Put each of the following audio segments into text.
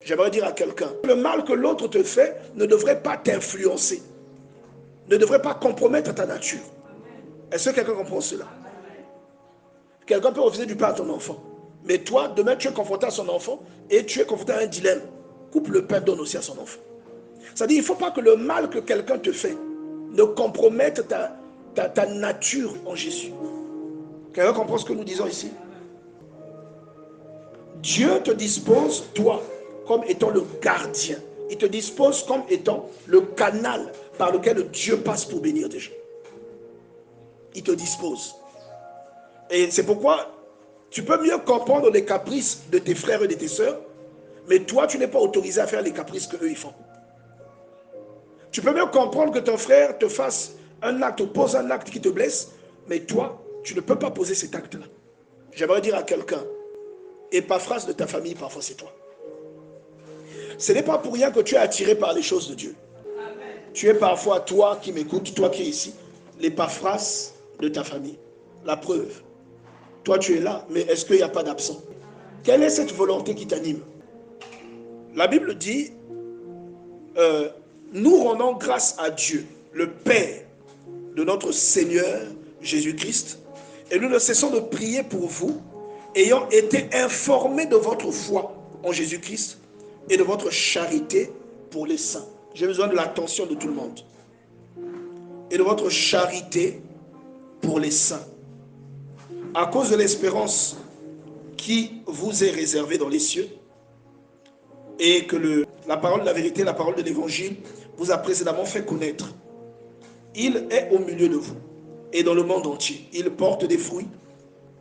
J'aimerais dire à quelqu'un, le mal que l'autre te fait ne devrait pas t'influencer, ne devrait pas compromettre ta nature. Est-ce que quelqu'un comprend cela? Quelqu'un peut refuser du pain à ton enfant, mais toi, demain, tu es confronté à son enfant et tu es confronté à un dilemme. Coupe le pain, donne aussi à son enfant. C'est-à-dire, il ne faut pas que le mal que quelqu'un te fait ne compromette ta nature en Jésus. Quelqu'un comprend ce que nous disons ici? Dieu te dispose, toi, comme étant le gardien. Il te dispose comme étant le canal par lequel Dieu passe pour bénir des gens. Il te dispose. Et c'est pourquoi tu peux mieux comprendre les caprices de tes frères et de tes sœurs, mais toi, tu n'es pas autorisé à faire les caprices qu'eux, ils font. Tu peux mieux comprendre que ton frère te fasse un acte, pose un acte qui te blesse, mais toi, tu ne peux pas poser cet acte-là. J'aimerais dire à quelqu'un, Épaphras de ta famille, parfois c'est toi. Ce n'est pas pour rien que tu es attiré par les choses de Dieu. Amen. Tu es parfois, toi qui m'écoutes, toi qui es ici, l'Épaphras de ta famille. La preuve. Toi tu es là, mais est-ce qu'il n'y a pas d'absent? Quelle est cette volonté qui t'anime? La Bible dit, nous rendons grâce à Dieu, le Père de notre Seigneur Jésus-Christ, et nous ne cessons de prier pour vous, ayant été informés de votre foi en Jésus-Christ et de votre charité pour les saints. J'ai besoin de l'attention de tout le monde. Et de votre charité pour les saints. À cause de l'espérance qui vous est réservée dans les cieux, et que la parole de la vérité, la parole de l'évangile vous a précédemment fait connaître. Il est au milieu de vous et dans le monde entier. Il porte des fruits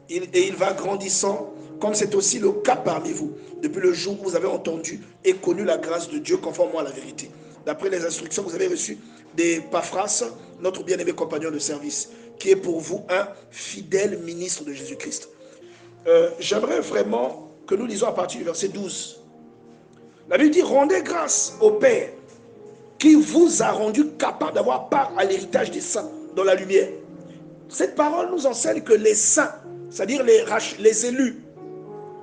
et il va grandissant, comme c'est aussi le cas parmi vous, depuis le jour où vous avez entendu et connu la grâce de Dieu conformément à la vérité. D'après les instructions que vous avez reçues d'Épaphras, notre bien-aimé compagnon de service, qui est pour vous un fidèle ministre de Jésus-Christ. J'aimerais vraiment que nous lisons à partir du verset 12. La Bible dit, rendez grâce au Père qui vous a rendu capable d'avoir part à l'héritage des saints dans la lumière. Cette parole nous enseigne que les saints, c'est-à-dire les élus,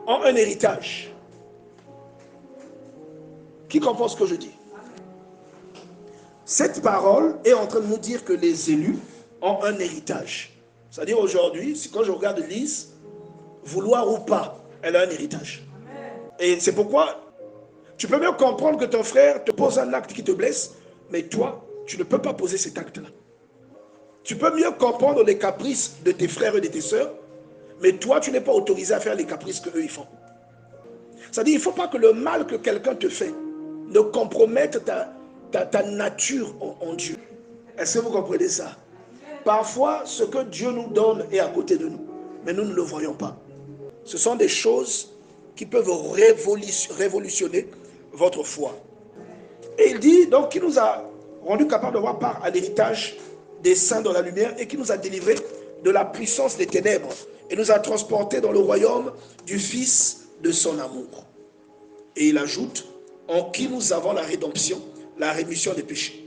ont un héritage. Qui comprend ce que je dis? Cette parole est en train de nous dire que les élus ont un héritage. C'est-à-dire aujourd'hui, quand je regarde Lise, vouloir ou pas, elle a un héritage. Et c'est pourquoi tu peux mieux comprendre que ton frère te pose un acte qui te blesse, mais toi, tu ne peux pas poser cet acte-là. Tu peux mieux comprendre les caprices de tes frères et de tes sœurs, mais toi, tu n'es pas autorisé à faire les caprices qu'eux, ils font. C'est-à-dire, il ne faut pas que le mal que quelqu'un te fait ne compromette ta nature en Dieu. Est-ce que vous comprenez ça? Parfois, ce que Dieu nous donne est à côté de nous, mais nous ne le voyons pas. Ce sont des choses qui peuvent révolutionner votre foi. Et il dit donc qu'il nous a rendu capable d'avoir part à l'héritage des saints dans la lumière et qui nous a délivrés de la puissance des ténèbres et nous a transportés dans le royaume du Fils de son amour. Et il ajoute, en qui nous avons la rédemption, la rémission des péchés.